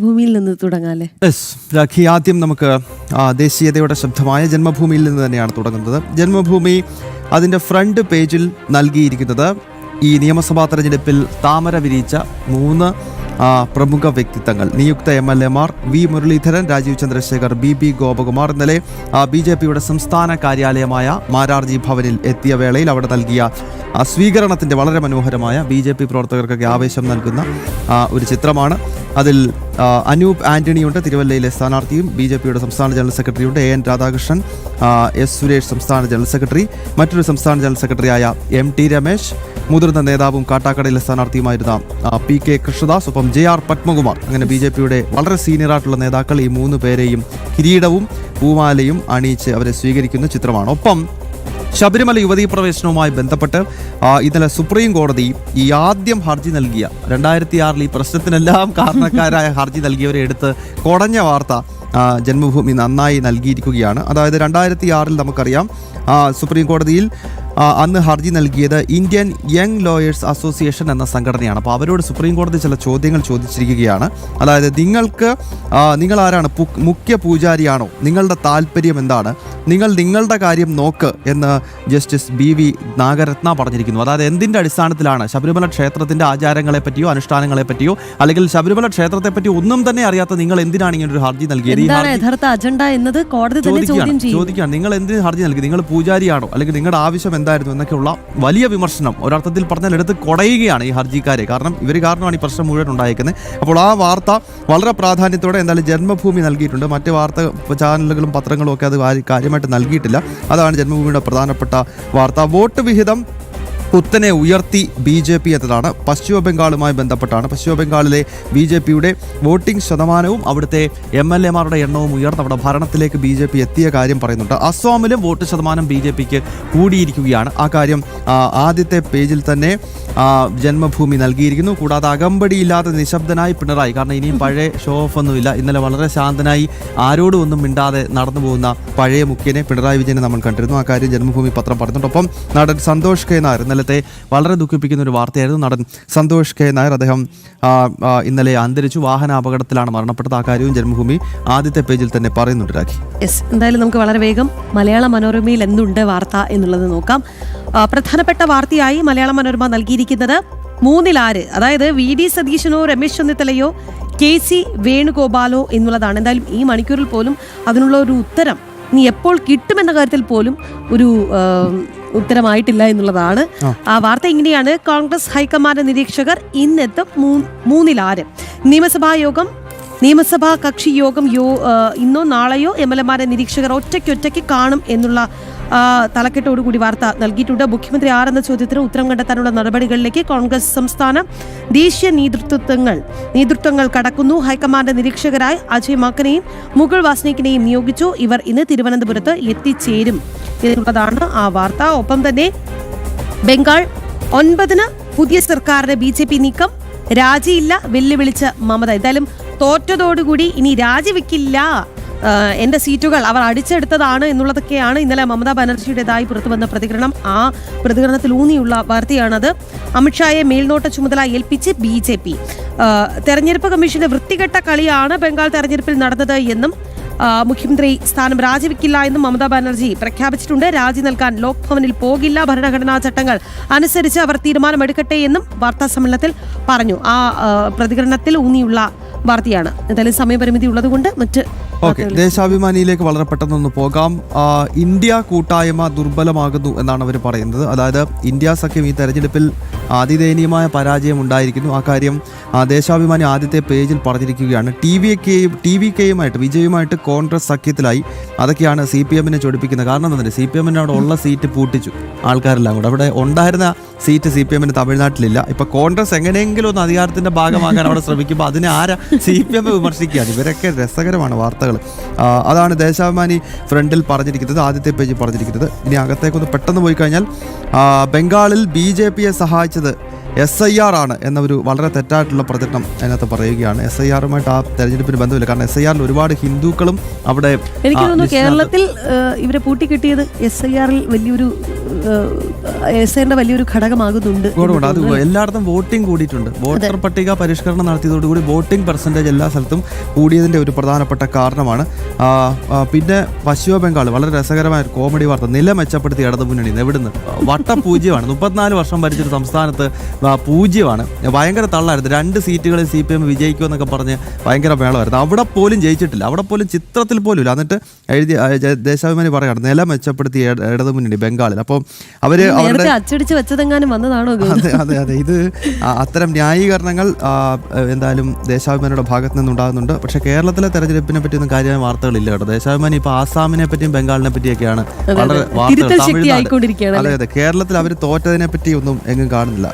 ഭൂമിയിൽ നിന്ന് തുടങ്ങാല്ലേ? രാഖി, ആദ്യം നമുക്ക് ദേശീയതയുടെ ശബ്ദമായ ജന്മഭൂമിയിൽ നിന്ന് തന്നെയാണ് തുടങ്ങുന്നത്. ജന്മഭൂമി അതിൻ്റെ ഫ്രണ്ട് പേജിൽ നൽകിയിരിക്കുന്നത് ഈ നിയമസഭാ തെരഞ്ഞെടുപ്പിൽ താമര വിരിയിച്ച 3 പ്രമുഖ വ്യക്തിത്വങ്ങൾ, നിയുക്ത MLA മാർ വി മുരളീധരൻ, രാജീവ് ചന്ദ്രശേഖർ, ബി ഗോപകുമാർ ഇന്നലെ BJPയുടെ സംസ്ഥാന കാര്യാലയമായ മാരാർജി ഭവനിൽ എത്തിയ വേളയിൽ അവിടെ നൽകിയ സ്വീകരണത്തിൻ്റെ വളരെ മനോഹരമായ BJP പ്രവർത്തകർക്കൊക്കെ ആവേശം നൽകുന്ന ഒരു ചിത്രമാണ്. അതിൽ അനൂപ് ആന്റണിയുണ്ട്, തിരുവല്ലയിലെ സ്ഥാനാർത്ഥിയും. BJPയുടെ സംസ്ഥാന ജനറൽ സെക്രട്ടറിയുണ്ട് AN രാധാകൃഷ്ണൻ, S സുരേഷ് സംസ്ഥാന ജനറൽ സെക്രട്ടറി, മറ്റൊരു സംസ്ഥാന ജനറൽ സെക്രട്ടറിയായ MT രമേശ്, മുതിർന്ന നേതാവും കാട്ടാക്കടയിലെ സ്ഥാനാർത്ഥിയുമായിരുന്ന PK കൃഷ്ണദാസ്, ഒപ്പം JR പത്മകുമാർ. അങ്ങനെ BJPയുടെ വളരെ സീനിയറായിട്ടുള്ള നേതാക്കൾ ഈ 3 പേരെയും കിരീടവും പൂമാലയും അണിയിച്ച് അവരെ സ്വീകരിക്കുന്ന ചിത്രമാണ്. ഒപ്പം ശബരിമല യുവതീ പ്രവേശനവുമായി ബന്ധപ്പെട്ട് ഇന്നലെ സുപ്രീം കോടതി ഈ ആദ്യം ഹർജി നൽകിയ 2006 ഈ പ്രശ്നത്തിനെല്ലാം കാരണക്കാരായ ഹർജി നൽകിയവരെ എടുത്ത് കുടഞ്ഞ വാർത്ത ജന്മഭൂമി നന്നായി നൽകിയിരിക്കുകയാണ്. അതായത് 2006 നമുക്കറിയാം സുപ്രീം കോടതിയിൽ അന്ന് ഹർജി നൽകിയത് ഇന്ത്യൻ യങ് ലോയേഴ്സ് അസോസിയേഷൻ എന്ന സംഘടനയാണ്. അപ്പോൾ അവരോട് സുപ്രീം കോടതി ചില ചോദ്യങ്ങൾ ചോദിച്ചിരിക്കുകയാണ്. അതായത് നിങ്ങൾ ആരാണ്? മുഖ്യ പൂജാരിയാണോ? നിങ്ങളുടെ താല്പര്യം എന്താണ്? നിങ്ങളുടെ കാര്യം നോക്ക് എന്ന് ജസ്റ്റിസ് BV നാഗരത്ന പറഞ്ഞിരിക്കുന്നു. അതായത് എന്തിൻ്റെ അടിസ്ഥാനത്തിലാണ് ശബരിമല ക്ഷേത്രത്തിൻ്റെ ആചാരങ്ങളെ പറ്റിയോ അനുഷ്ഠാനങ്ങളെ പറ്റിയോ അല്ലെങ്കിൽ ശബരിമല ക്ഷേത്രത്തെ പറ്റി ഒന്നും തന്നെ അറിയാത്ത നിങ്ങൾ എന്തിനാണ് ഇങ്ങനെ ഒരു ഹർജി നൽകിയത്? യഥാർത്ഥ അജണ്ട എന്നത് കോടതി ചോദിക്കുകയാണ്. നിങ്ങൾ എന്തിന് ഹർജി നൽകി? നിങ്ങൾ പൂജാരിയാണോ? അല്ലെങ്കിൽ നിങ്ങളുടെ ആവശ്യം എന്തായിരുന്നു എന്നൊക്കെയുള്ള വലിയ വിമർശനം ഒരർത്ഥത്തിൽ പറഞ്ഞാൽ എടുത്ത് കൊടയുകയാണ് ഈ ഹർജിക്കാരെ. കാരണം ഇവർ കാരണമാണ് ഈ പ്രശ്നം മുഴുവൻ ഉണ്ടായിരിക്കുന്നത്. അപ്പോൾ ആ വാർത്ത വളരെ പ്രാധാന്യത്തോടെ എന്തായാലും ജന്മഭൂമി നൽകിയിട്ടുണ്ട്. മറ്റ് വാർത്ത ചാനലുകളും പത്രങ്ങളും ഒക്കെ അത് കാര്യമായിട്ട് നൽകിയിട്ടില്ല. അതാണ് ജന്മഭൂമിയുടെ പ്രധാനപ്പെട്ട വാർത്ത. വോട്ട് വിഹിതം കുത്തനെ ഉയർത്തി BJP എന്നതാണ്. പശ്ചിമ ബംഗാളുമായി ബന്ധപ്പെട്ടാണ്. പശ്ചിമ ബംഗാളിലെ BJPയുടെ വോട്ടിംഗ് ശതമാനവും അവിടുത്തെ MLA മാരുടെ എണ്ണവും ഉയർന്ന് അവിടെ ഭരണത്തിലേക്ക് BJP എത്തിയ കാര്യം പറയുന്നുണ്ട്. അസോമിലും വോട്ട് ശതമാനം BJPക്ക് കൂടിയിരിക്കുകയാണ്. ആ കാര്യം ആദ്യത്തെ പേജിൽ തന്നെ ജന്മഭൂമി നൽകിയിരിക്കുന്നു. കൂടാതെ അകമ്പടിയില്ലാതെ നിശബ്ദനായി പിണറായി, കാരണം ഇനിയും പഴയ ഷോ ഓഫ് ഒന്നുമില്ല. ഇന്നലെ വളരെ ശാന്തനായി ആരോടും ഒന്നും മിണ്ടാതെ നടന്നു പോകുന്ന പഴയ മുഖ്യനെ പിണറായി വിജയനെ നമ്മൾ കണ്ടിരുന്നു. ആ കാര്യം ജന്മഭൂമി പത്രം പറയുന്നുണ്ട്. ഒപ്പം നടൻ സന്തോഷ് K നായർ, ഇന്നലത്തെ വളരെ ദുഃഖിപ്പിക്കുന്ന ഒരു വാർത്തയായിരുന്നു. നടൻ സന്തോഷ് K നായർ അദ്ദേഹം ഇന്നലെ അന്തരിച്ചു. വാഹന അപകടത്തിലാണ് മരണപ്പെട്ടത്. ആ കാര്യവും ജന്മഭൂമി ആദ്യത്തെ പേജിൽ തന്നെ പറയുന്നുണ്ട്. രാഖി, എന്തായാലും നമുക്ക് വളരെ വേഗം മലയാള മനോരമയിൽ എന്തുണ്ട് വാർത്ത എന്നുള്ളത് നോക്കാം. പ്രധാനപ്പെട്ട വാർത്തയായി മലയാള മനോരമ നൽകിയിരിക്കുന്നത് 3 അതായത് VD സതീശനോ രമേശ് ചെന്നിത്തലയോ KC വേണുഗോപാലോ എന്നുള്ളതാണ്. എന്തായാലും ഈ മണിക്കൂറിൽ പോലും അതിനുള്ള ഒരു ഉത്തരം ഇനി എപ്പോൾ കിട്ടുമെന്ന കാര്യത്തിൽ പോലും ഒരു ഉത്തരമായിട്ടില്ല എന്നുള്ളതാണ്. ആ വാർത്ത ഇങ്ങനെയാണ്: കോൺഗ്രസ് ഹൈക്കമാൻഡ് നിരീക്ഷകർ ഇന്നെത്തും 3 നിയമസഭാ കക്ഷി യോഗം ഇന്നോ നാളെയോ MLA മാരെ നിരീക്ഷകർ ഒറ്റയ്ക്ക് കാണും എന്നുള്ള തലക്കെട്ടോടുകൂടി വാർത്ത നൽകിയിട്ടുണ്ട്. മുഖ്യമന്ത്രി ആരെന്ന ചോദ്യത്തിന് ഉത്തരം കണ്ടെത്താനുള്ള നടപടികളിലേക്ക് കോൺഗ്രസ് സംസ്ഥാന ദേശീയ നേതൃത്വങ്ങൾ കടക്കുന്നു. ഹൈക്കമാൻഡ് നിരീക്ഷകരായി അജയ് മാക്കനെയും മുകുൾ വാസ്നിക്കിനെയും നിയോഗിച്ചു. ഇവർ ഇന്ന് തിരുവനന്തപുരത്ത് എത്തിച്ചേരും എന്നുള്ളതാണ് ആ വാർത്ത. ഒപ്പം തന്നെ ബംഗാൾ 9 പുതിയ സർക്കാരിന് BJP നീക്കം, രാജിയില്ല വെല്ലുവിളിച്ച മമത. എന്തായാലും തോറ്റതോടുകൂടി ഇനി രാജിവെക്കില്ല, എന്റെ സീറ്റുകൾ അവർ അടിച്ചെടുത്തതാണ് എന്നുള്ളതൊക്കെയാണ് ഇന്നലെ മമതാ ബാനർജിയുടേതായി പുറത്തു വന്ന പ്രതികരണം. ആ പ്രതികരണത്തിൽ ഊന്നിയുള്ള വാർത്തയാണത്. അമിത്ഷായെ മേൽനോട്ട ചുമതല ഏൽപ്പിച്ച് BJP. തെരഞ്ഞെടുപ്പ് കമ്മീഷന്റെ വൃത്തികെട്ട കളിയാണ് ബംഗാൾ തെരഞ്ഞെടുപ്പിൽ നടന്നത് എന്നും മുഖ്യമന്ത്രി സ്ഥാനം രാജിവെക്കില്ല എന്നും മമതാ ബാനർജി പ്രഖ്യാപിച്ചിട്ടുണ്ട്. രാജി നൽകാൻ ലോക് ഭവനിൽ പോകില്ല, ഭരണഘടനാ ചട്ടങ്ങൾ അനുസരിച്ച് അവർ തീരുമാനമെടുക്കട്ടെ എന്നും വാർത്താ സമ്മേളനത്തിൽ പറഞ്ഞു. ആ പ്രതികരണത്തിൽ ഊന്നിയുള്ള വാർത്തയാണ്. എന്തായാലും സമയപരിമിതി ഉള്ളതുകൊണ്ട് ദേശാഭിമാനിയിലേക്ക് വളരെ പെട്ടെന്നൊന്ന് പോകാം. ഇന്ത്യ കൂട്ടായ്മ ദുർബലമാകുന്നു എന്നാണ് അവർ പറയുന്നത്. അതായത് ഇന്ത്യ സഖ്യം ഈ തെരഞ്ഞെടുപ്പിൽ അതിദയനീയമായ പരാജയം ഉണ്ടായിരിക്കുന്നു. ആ കാര്യം ദേശാഭിമാനി ആദ്യത്തെ പേജിൽ പറഞ്ഞിരിക്കുകയാണ്. TVKയുമായിട്ട് വിജയുമായിട്ട് കോൺഗ്രസ് സഖ്യത്തിലായി. അതൊക്കെയാണ് CPM-നെ ചൊടിപ്പിക്കുന്നത്. കാരണം എന്താ, CPM-ന് അവിടെ ഉള്ള സീറ്റ് പൂട്ടിച്ചു ആൾക്കാരെല്ലാം കൂടെ. അവിടെ ഉണ്ടായിരുന്ന സീറ്റ് CPM-ന് തമിഴ്നാട്ടിലില്ല. ഇപ്പൊ കോൺഗ്രസ് എങ്ങനെയെങ്കിലും ഒന്ന് അധികാരത്തിന്റെ ഭാഗമാകാൻ അവിടെ ശ്രമിക്കുമ്പോൾ അതിനെ CPM വിമർശിക്കുകയാണ്. ഇവരൊക്കെ രസകരമാണ് വാർത്തകൾ. അതാണ് ദേശാഭിമാനി ഫ്രണ്ടിൽ പറഞ്ഞിരിക്കുന്നത്, ആദ്യത്തെ പേജിൽ പറഞ്ഞിരിക്കുന്നത്. ഇനി അകത്തേക്കൊന്ന് പെട്ടെന്ന് പോയി കഴിഞ്ഞാൽ ബംഗാളിൽ BJPയെ സഹായിച്ചത് SIR ആണ് എന്ന ഒരു വളരെ തെറ്റായിട്ടുള്ള പ്രചരണം അതിനകത്ത് പറയുകയാണ്. SIR-ഉമായിട്ട് ആ തെരഞ്ഞെടുപ്പിന് ബന്ധമില്ല. കാരണം SIR-ൽ ഒരുപാട് ഹിന്ദുക്കളും അവിടെ എനിക്ക് തോന്നുന്നു കേരളത്തിൽ ഇവരെ പൂട്ടിക്കെട്ടിയത് SIR-ൽ വലിയൊരു SIR-ന്റെ വലിയൊരു ഘടകമാകുന്നുണ്ട്. അത് എല്ലായിടത്തും വോട്ടിംഗ് കൂടിയിട്ടുണ്ട്. വോട്ടർ പട്ടിക പരിഷ്കരണം നടത്തിയതോടുകൂടി വോട്ടിംഗ് പെർസെൻറ്റേജ് എല്ലാ സ്ഥലത്തും കൂടിയതിൻ്റെ ഒരു പ്രധാനപ്പെട്ട കാരണമാണ്. പിന്നെ പശ്ചിമ ബംഗാൾ വളരെ രസകരമായ ഒരു കോമഡി വാർത്ത. നില മെച്ചപ്പെടുത്തി ഇടതുമുന്നണി എവിടുന്ന് വട്ടപൂജ്യമാണ്. 34 വർഷം ഭരിച്ചൊരു സംസ്ഥാനത്ത് പൂജ്യമാണ്. ഭയങ്കര തള്ളായിരുന്നു. 2 സീറ്റുകളിൽ CPM വിജയിക്കുമെന്നൊക്കെ പറഞ്ഞ് ഭയങ്കര മേളമായിരുന്നു. അവിടെ പോലും ജയിച്ചിട്ടില്ല. അവിടെ പോലും ചിത്രത്തിൽ പോലും ഇല്ല. എന്നിട്ട് ദേശാഭിമാനി പറയുകയാണ് നില മെച്ചപ്പെടുത്തി ഇടതുമുന്നണി ബംഗാളിൽ. അപ്പോൾ അവര് അച്ചടിച്ച് വെച്ചതെങ്ങാനും വന്നതാണോ? അതെ ഇത് അത്തരം ന്യായീകരണങ്ങൾ എന്തായാലും ദേശാഭിമാനിയുടെ ഭാഗത്ത് നിന്നുണ്ടാകുന്നുണ്ട്. പക്ഷേ കേരളത്തിലെ തെരഞ്ഞെടുപ്പിനെ പറ്റിയൊന്നും കാര്യമായ വാർത്തകളില്ല കേട്ടോ. ദേശാഭിമാനി ഇപ്പോൾ ആസാമിനെ പറ്റിയും ബംഗാളിനെ പറ്റിയൊക്കെയാണ് വളരെ വാർത്തകൾ. തമിഴ്നാട് അതെ കേരളത്തിൽ അവർ തോറ്റതിനെ പറ്റി ഒന്നും എങ്ങും കാണുന്നില്ല.